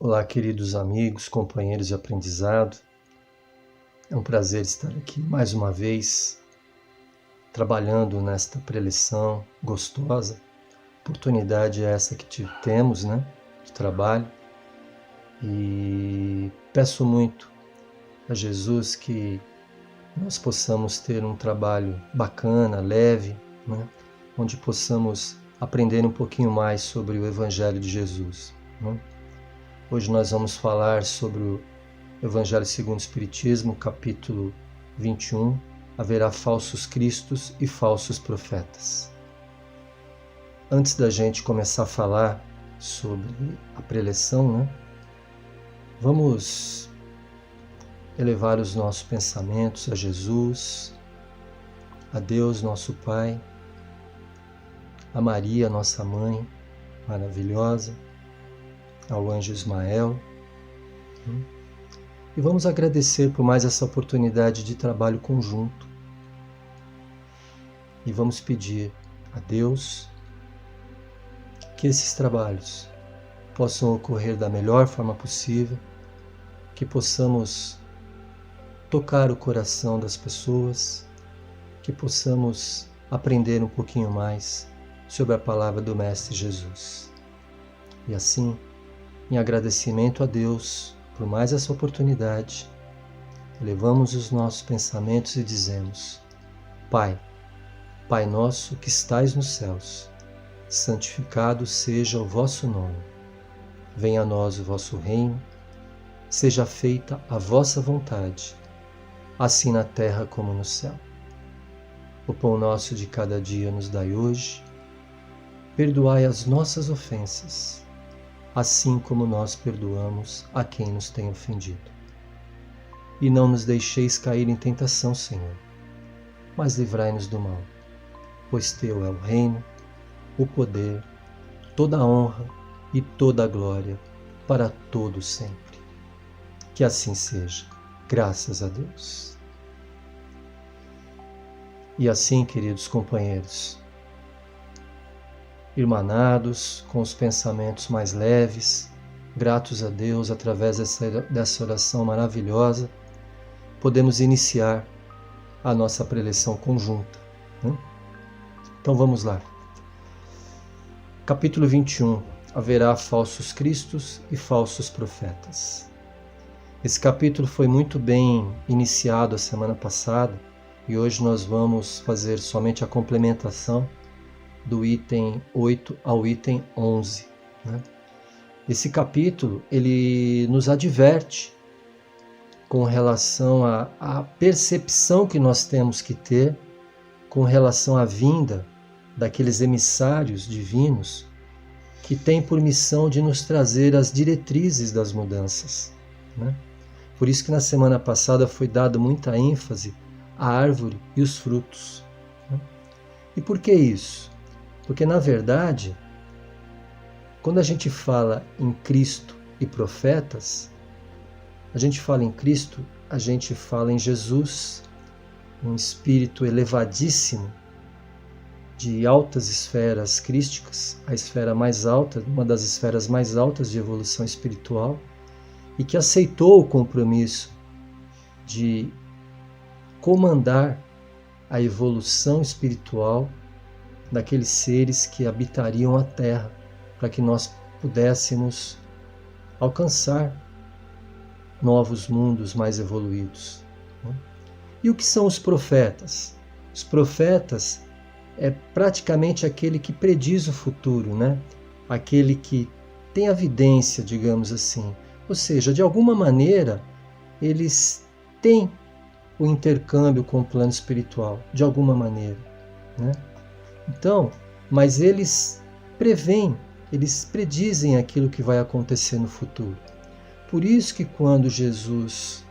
Olá, queridos amigos, companheiros de aprendizado. É um prazer estar aqui mais uma vez, trabalhando nesta preleção gostosa. Oportunidade é essa que temos, de trabalho. E peço muito a Jesus que nós possamos ter um trabalho bacana, leve, onde possamos aprender um pouquinho mais sobre o Evangelho de Jesus. Hoje nós vamos falar sobre o Evangelho segundo o Espiritismo, capítulo 21. Haverá falsos cristos e falsos profetas. Antes da gente começar a falar sobre a preleção, vamos elevar os nossos pensamentos a Jesus, a Deus, nosso Pai, a Maria, nossa Mãe maravilhosa, ao anjo Ismael. E vamos agradecer por mais essa oportunidade de trabalho conjunto. E vamos pedir a Deus que esses trabalhos possam ocorrer da melhor forma possível, que possamos tocar o coração das pessoas, que possamos aprender um pouquinho mais sobre a palavra do Mestre Jesus. E assim, em agradecimento a Deus por mais essa oportunidade, elevamos os nossos pensamentos e dizemos: Pai, Pai nosso que estais nos céus, santificado seja o vosso nome. Venha a nós o vosso reino, seja feita a vossa vontade, assim na terra como no céu. O pão nosso de cada dia nos dai hoje, perdoai as nossas ofensas, assim como nós perdoamos a quem nos tem ofendido. E não nos deixeis cair em tentação, Senhor, mas livrai-nos do mal, pois teu é o reino, o poder, toda a honra e toda a glória para todo sempre. Que assim seja, graças a Deus. E assim, queridos companheiros, irmanados, com os pensamentos mais leves, gratos a Deus através dessa oração maravilhosa, podemos iniciar a nossa preleção conjunta. Então vamos lá. Capítulo 21. Haverá falsos cristos e falsos profetas. Esse capítulo foi muito bem iniciado a semana passada e hoje nós vamos fazer somente a complementação do item 8 ao item 11. Esse capítulo, ele nos adverte com relação à percepção que nós temos que ter com relação à vinda daqueles emissários divinos que têm por missão de nos trazer as diretrizes das mudanças. Por isso que na semana passada foi dado muita ênfase à árvore e os frutos. E por que isso? Porque, na verdade, quando a gente fala em Cristo e profetas, a gente fala em Cristo, a gente fala em Jesus, um espírito elevadíssimo, de altas esferas crísticas, a esfera mais alta, uma das esferas mais altas de evolução espiritual, e que aceitou o compromisso de comandar a evolução espiritual daqueles seres que habitariam a Terra, para que nós pudéssemos alcançar novos mundos mais evoluídos. E o que são os profetas? Os profetas é praticamente aquele que prediz o futuro, aquele que tem a vidência, digamos assim. Ou seja, de alguma maneira, eles têm o intercâmbio com o plano espiritual, de alguma maneira. Então, mas eles preveem, eles predizem aquilo que vai acontecer no futuro. Por isso que quando Jesus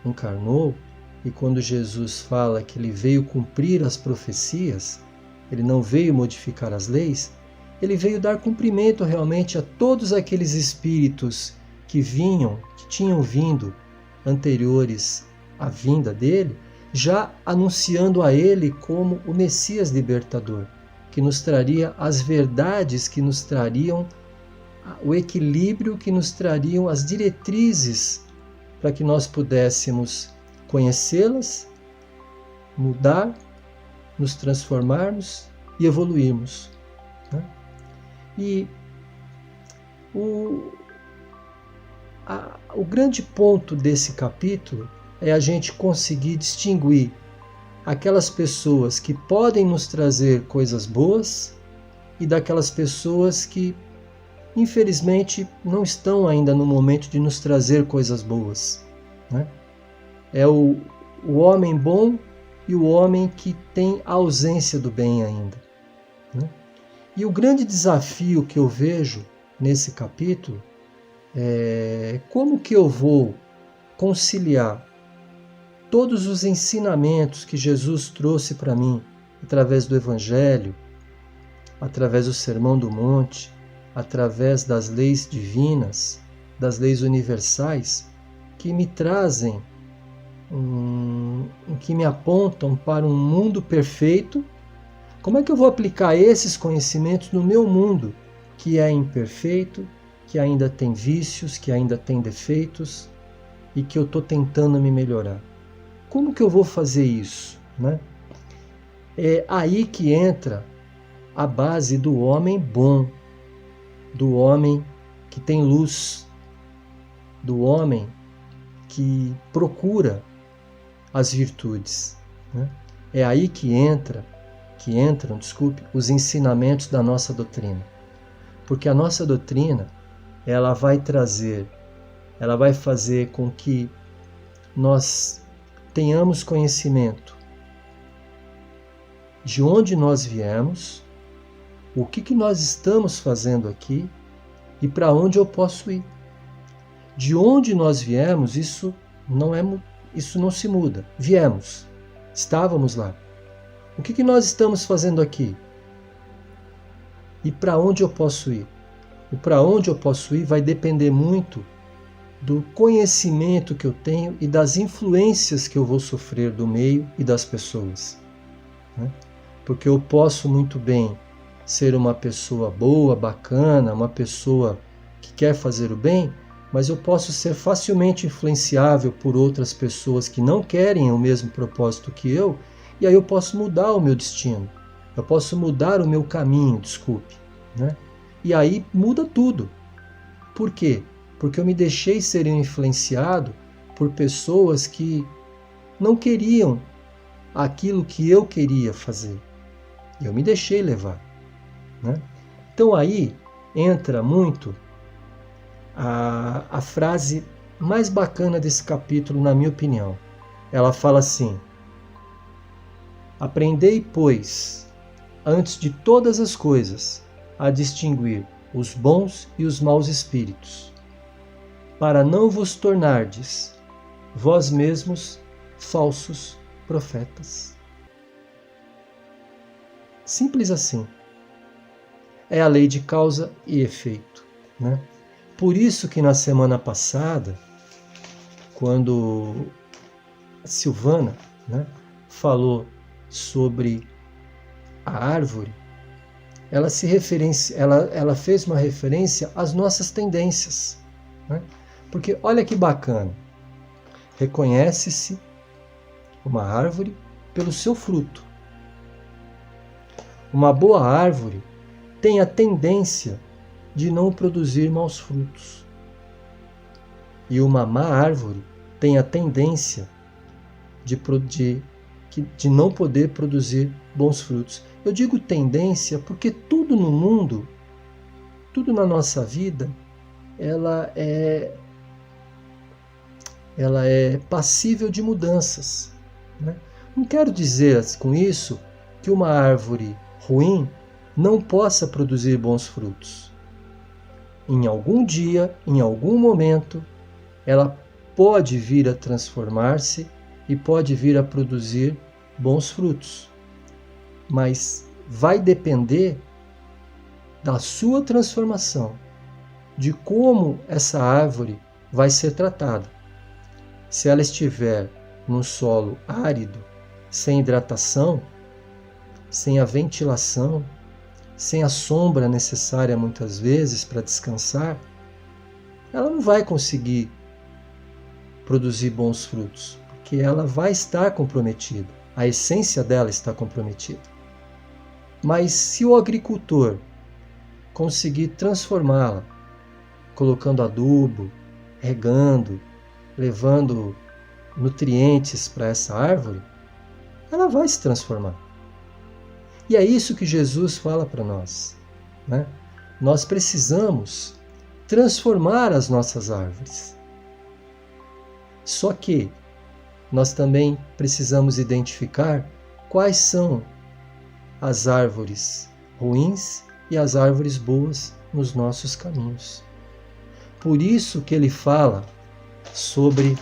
encarnou, e quando Jesus fala que ele veio cumprir as profecias, ele não veio modificar as leis, ele veio dar cumprimento realmente a todos aqueles espíritos que tinham vindo anteriores à vinda dele, já anunciando a ele como o Messias libertador, que nos traria as verdades que nos trariam o equilíbrio que nos trariam as diretrizes para que nós pudéssemos conhecê-las, mudar, nos transformarmos e evoluirmos. Né? E o grande ponto desse capítulo é a gente conseguir distinguir aquelas pessoas que podem nos trazer coisas boas e daquelas pessoas que, infelizmente, não estão ainda no momento de nos trazer coisas boas. Né? É o homem bom e o homem que tem a ausência do bem ainda. Né? E o grande desafio que eu vejo nesse capítulo é como que eu vou conciliar todos os ensinamentos que Jesus trouxe para mim através do Evangelho, através do Sermão do Monte, através das leis divinas, das leis universais, que me trazem, que me apontam para um mundo perfeito. Como é que eu vou aplicar esses conhecimentos no meu mundo, que é imperfeito, que ainda tem vícios, que ainda tem defeitos e que eu estou tentando me melhorar? Como que eu vou fazer isso? Né? É aí que entra a base do homem bom, do homem que tem luz, do homem que procura as virtudes. Né? É aí que entram, os ensinamentos da nossa doutrina. Porque a nossa doutrina, ela vai fazer com que nós tenhamos conhecimento de onde nós viemos, o que nós estamos fazendo aqui e para onde eu posso ir. De onde nós viemos, isso não se muda. Viemos, estávamos lá. O que nós estamos fazendo aqui? E para onde eu posso ir? O para onde eu posso ir vai depender muito do conhecimento que eu tenho e das influências que eu vou sofrer do meio e das pessoas. Né? Porque eu posso muito bem ser uma pessoa boa, bacana, uma pessoa que quer fazer o bem, mas eu posso ser facilmente influenciável por outras pessoas que não querem o mesmo propósito que eu, e aí eu posso mudar o meu destino, eu posso mudar o meu caminho, né? E aí muda tudo. Por quê? Porque eu me deixei ser influenciado por pessoas que não queriam aquilo que eu queria fazer. E eu me deixei levar. Né? Então aí entra muito a frase mais bacana desse capítulo, na minha opinião. Ela fala assim: aprendei, pois, antes de todas as coisas, a distinguir os bons e os maus espíritos, para não vos tornardes vós mesmos falsos profetas. Simples assim. É a lei de causa e efeito. Né? Por isso que na semana passada, quando a Silvana, né, falou sobre a árvore, ela fez uma referência às nossas tendências. Né? Porque olha que bacana, reconhece-se uma árvore pelo seu fruto. Uma boa árvore tem a tendência de não produzir maus frutos. E uma má árvore tem a tendência de não poder produzir bons frutos. Eu digo tendência porque tudo no mundo, tudo na nossa vida, ela é passível de mudanças. Né? Não quero dizer com isso que uma árvore ruim não possa produzir bons frutos. Em algum dia, em algum momento, ela pode vir a transformar-se e pode vir a produzir bons frutos. Mas vai depender da sua transformação, de como essa árvore vai ser tratada. Se ela estiver num solo árido, sem hidratação, sem a ventilação, sem a sombra necessária muitas vezes para descansar, ela não vai conseguir produzir bons frutos, porque ela vai estar comprometida, a essência dela está comprometida. Mas se o agricultor conseguir transformá-la, colocando adubo, regando, levando nutrientes para essa árvore, ela vai se transformar. E é isso que Jesus fala para nós, né? Nós precisamos transformar as nossas árvores. Só que nós também precisamos identificar quais são as árvores ruins e as árvores boas nos nossos caminhos. Por isso que ele fala sobre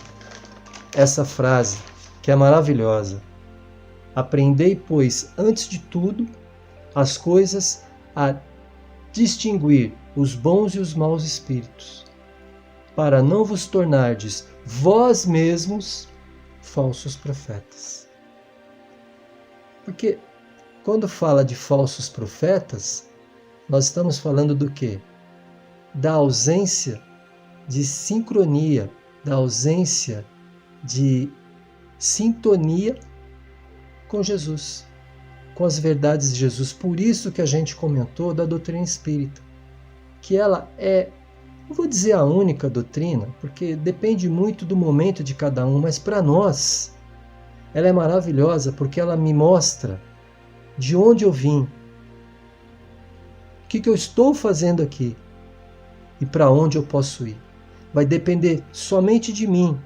essa frase, que é maravilhosa. Aprendei, pois, antes de tudo, as coisas a distinguir os bons e os maus espíritos, para não vos tornardes vós mesmos falsos profetas. Porque quando fala de falsos profetas, nós estamos falando do quê? Da ausência de sincronia, da ausência de sintonia com Jesus, com as verdades de Jesus. Por isso que a gente comentou da doutrina espírita, que ela é, não vou dizer a única doutrina, porque depende muito do momento de cada um, mas para nós ela é maravilhosa porque ela me mostra de onde eu vim, o que eu estou fazendo aqui e para onde eu posso ir. Vai depender somente de mim,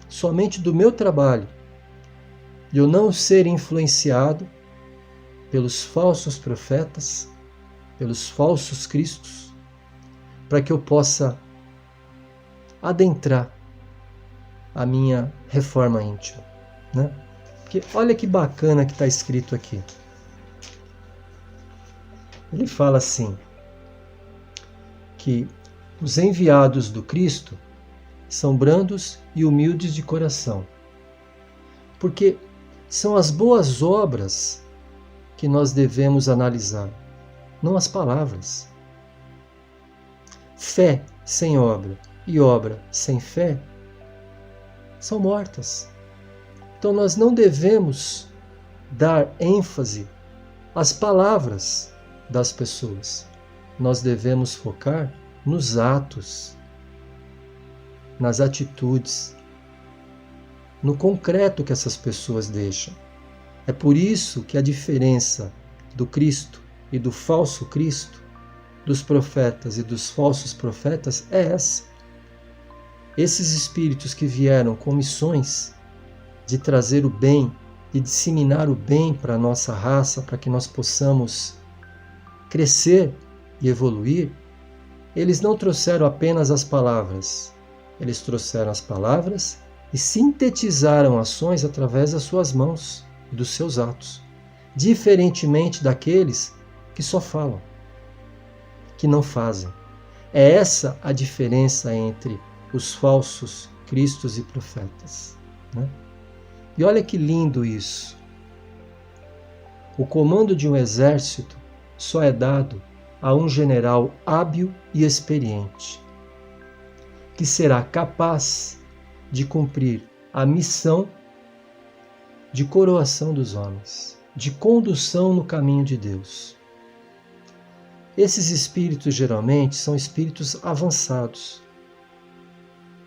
somente do meu trabalho, de eu não ser influenciado pelos falsos profetas, pelos falsos cristos, para que eu possa adentrar a minha reforma íntima, né? Porque olha que bacana que está escrito aqui. Ele fala assim, que os enviados do Cristo são brandos e humildes de coração, porque são as boas obras que nós devemos analisar, não as palavras. Fé sem obra e obra sem fé são mortas. Então nós não devemos dar ênfase às palavras das pessoas. Nós devemos focar nos atos, nas atitudes, no concreto que essas pessoas deixam. É por isso que a diferença do Cristo e do falso Cristo, dos profetas e dos falsos profetas é essa. Esses espíritos que vieram com missões de trazer o bem e disseminar o bem para a nossa raça, para que nós possamos crescer e evoluir, eles não trouxeram apenas as palavras, eles trouxeram as palavras e sintetizaram ações através das suas mãos e dos seus atos, diferentemente daqueles que só falam, que não fazem. É essa a diferença entre os falsos cristos e profetas, né? E olha que lindo isso. O comando de um exército só é dado a um general hábil e experiente, que será capaz de cumprir a missão de coroação dos homens, de condução no caminho de Deus. Esses espíritos geralmente são espíritos avançados,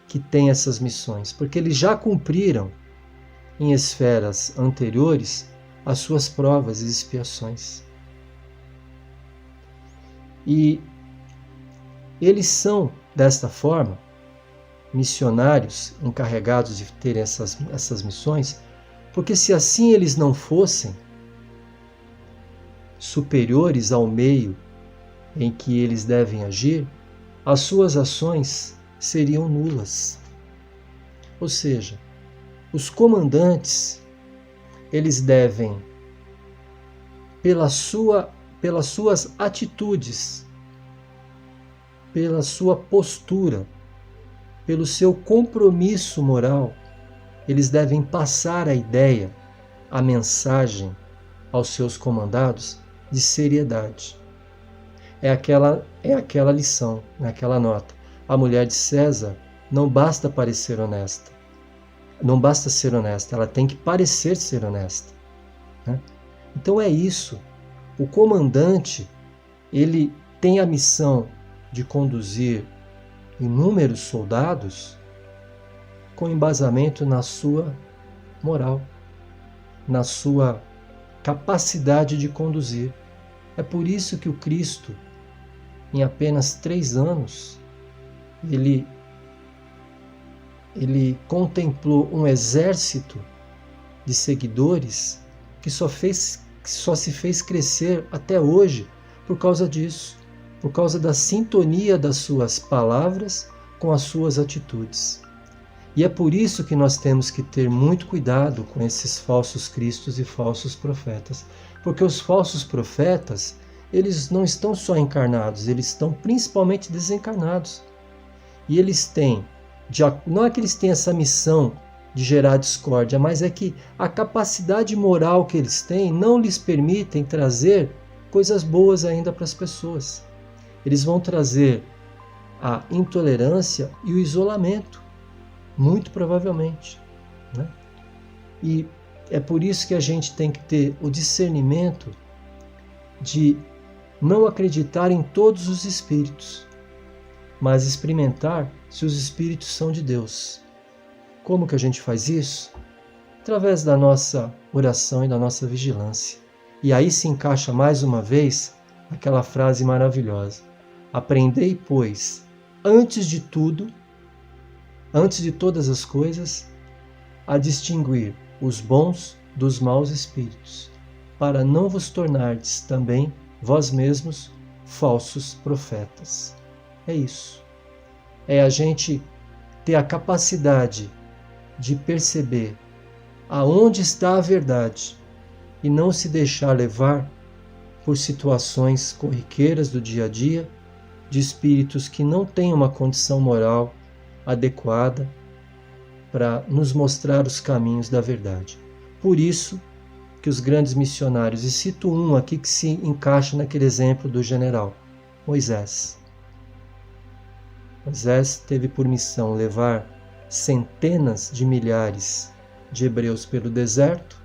que têm essas missões, porque eles já cumpriram em esferas anteriores as suas provas e expiações. E eles são, desta forma, missionários encarregados de terem essas missões, porque se assim eles não fossem superiores ao meio em que eles devem agir, as suas ações seriam nulas. Ou seja, os comandantes, eles devem, pelas suas atitudes, pela sua postura, pelo seu compromisso moral, eles devem passar a ideia, a mensagem aos seus comandados de seriedade. é aquela lição, é aquela nota. A mulher de César não basta parecer honesta, não basta ser honesta, ela tem que parecer ser honesta, né? Então é isso. O comandante, ele tem a missão de conduzir inúmeros soldados com embasamento na sua moral, na sua capacidade de conduzir. É por isso que o Cristo, em apenas 3 anos, ele contemplou um exército de seguidores que só se fez crescer até hoje por causa disso, por causa da sintonia das suas palavras com as suas atitudes. E é por isso que nós temos que ter muito cuidado com esses falsos cristos e falsos profetas, porque os falsos profetas, eles não estão só encarnados, eles estão principalmente desencarnados. E eles têm, não é que eles têm essa missão de gerar discórdia, mas é que a capacidade moral que eles têm não lhes permitem trazer coisas boas ainda para as pessoas. Eles vão trazer a intolerância e o isolamento, muito provavelmente, né? E é por isso que a gente tem que ter o discernimento de não acreditar em todos os espíritos, mas experimentar se os espíritos são de Deus. Como que a gente faz isso? Através da nossa oração e da nossa vigilância. E aí se encaixa mais uma vez aquela frase maravilhosa: aprendei, pois, antes de tudo, antes de todas as coisas, a distinguir os bons dos maus espíritos, para não vos tornardes também vós mesmos falsos profetas. É isso. É a gente ter a capacidade de perceber aonde está a verdade e não se deixar levar por situações corriqueiras do dia a dia, de espíritos que não têm uma condição moral adequada para nos mostrar os caminhos da verdade. Por isso que os grandes missionários, e cito um aqui que se encaixa naquele exemplo do general, Moisés. Moisés teve por missão levar centenas de milhares de hebreus pelo deserto,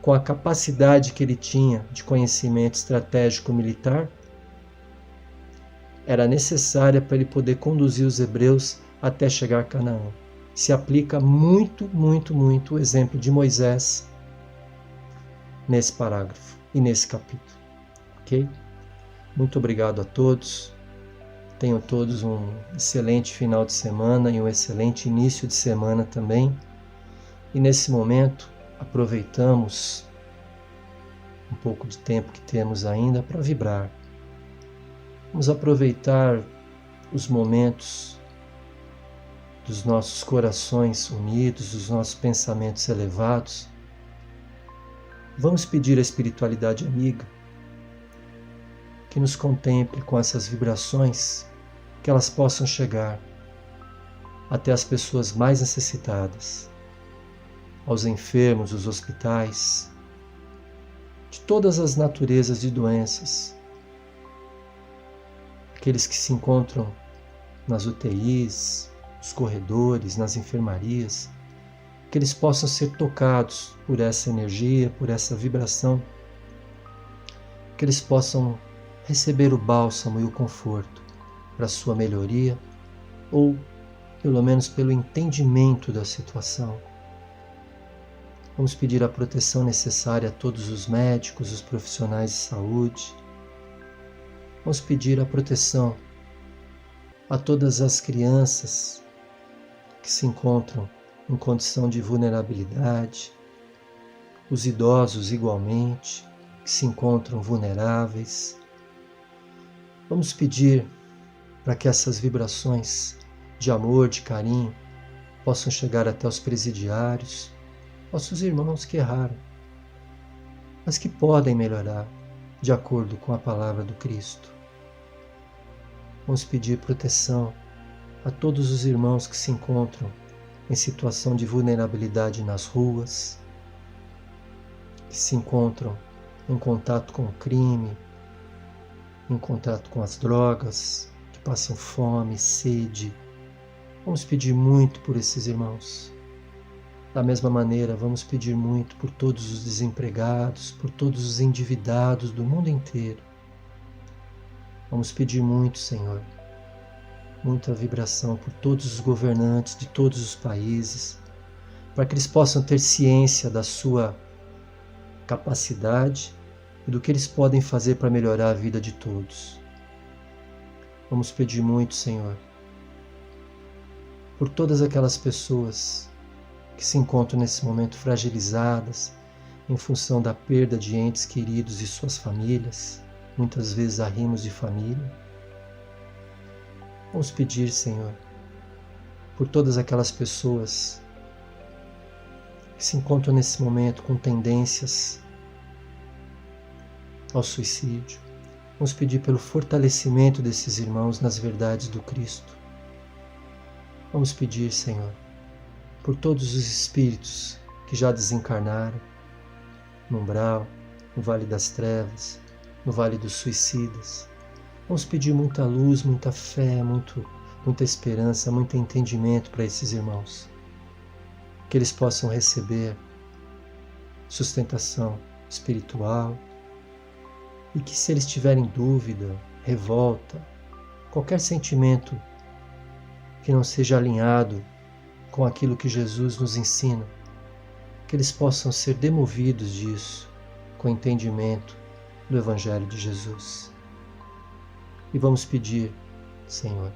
com a capacidade que ele tinha de conhecimento estratégico militar, era necessária para ele poder conduzir os hebreus até chegar a Canaã. Se aplica muito, muito, muito o exemplo de Moisés nesse parágrafo e nesse capítulo. Ok? Muito obrigado a todos. Tenham todos um excelente final de semana e um excelente início de semana também. E nesse momento, aproveitamos um pouco de tempo que temos ainda para vibrar. Vamos aproveitar os momentos dos nossos corações unidos, dos nossos pensamentos elevados. Vamos pedir à espiritualidade amiga que nos contemple com essas vibrações, que elas possam chegar até as pessoas mais necessitadas, aos enfermos dos hospitais, de todas as naturezas de doenças, aqueles que se encontram nas UTIs, nos corredores, nas enfermarias, que eles possam ser tocados por essa energia, por essa vibração, que eles possam receber o bálsamo e o conforto para a sua melhoria, ou pelo menos pelo entendimento da situação. Vamos pedir a proteção necessária a todos os médicos, os profissionais de saúde. Vamos pedir a proteção a todas as crianças que se encontram em condição de vulnerabilidade, os idosos igualmente, que se encontram vulneráveis. Vamos pedir para que essas vibrações de amor, de carinho, possam chegar até os presidiários, nossos irmãos que erraram, mas que podem melhorar de acordo com a palavra do Cristo. Vamos pedir proteção a todos os irmãos que se encontram em situação de vulnerabilidade nas ruas, que se encontram em contato com o crime, em contato com as drogas, que passam fome, sede. Vamos pedir muito por esses irmãos. Da mesma maneira, vamos pedir muito por todos os desempregados, por todos os endividados do mundo inteiro. Vamos pedir muito, Senhor, muita vibração por todos os governantes de todos os países, para que eles possam ter ciência da sua capacidade e do que eles podem fazer para melhorar a vida de todos. Vamos pedir muito, Senhor, por todas aquelas pessoas que se encontram nesse momento fragilizadas em função da perda de entes queridos e suas famílias, muitas vezes arrimos de família. Vamos pedir, Senhor, por todas aquelas pessoas que se encontram nesse momento com tendências ao suicídio. Vamos pedir pelo fortalecimento desses irmãos nas verdades do Cristo. Vamos pedir, Senhor, por todos os espíritos que já desencarnaram no umbral, no vale das trevas, no vale dos suicidas. Vamos pedir muita luz, muita fé, muita esperança, muito entendimento para esses irmãos. Que eles possam receber sustentação espiritual e que, se eles tiverem dúvida, revolta, qualquer sentimento que não seja alinhado com aquilo que Jesus nos ensina, que eles possam ser demovidos disso com entendimento do Evangelho de Jesus. E vamos pedir, Senhor,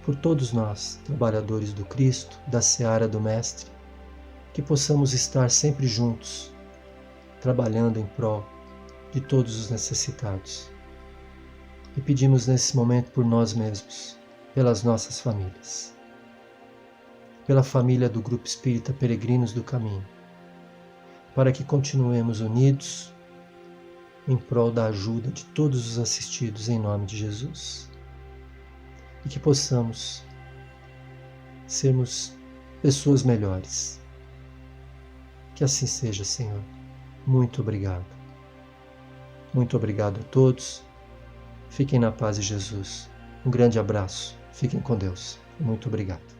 por todos nós, trabalhadores do Cristo, da seara do Mestre, que possamos estar sempre juntos, trabalhando em prol de todos os necessitados. E pedimos nesse momento por nós mesmos, pelas nossas famílias, pela família do Grupo Espírita Peregrinos do Caminho, para que continuemos unidos em prol da ajuda de todos os assistidos em nome de Jesus. E que possamos sermos pessoas melhores. Que assim seja, Senhor. Muito obrigado. Muito obrigado a todos. Fiquem na paz de Jesus. Um grande abraço. Fiquem com Deus. Muito obrigado.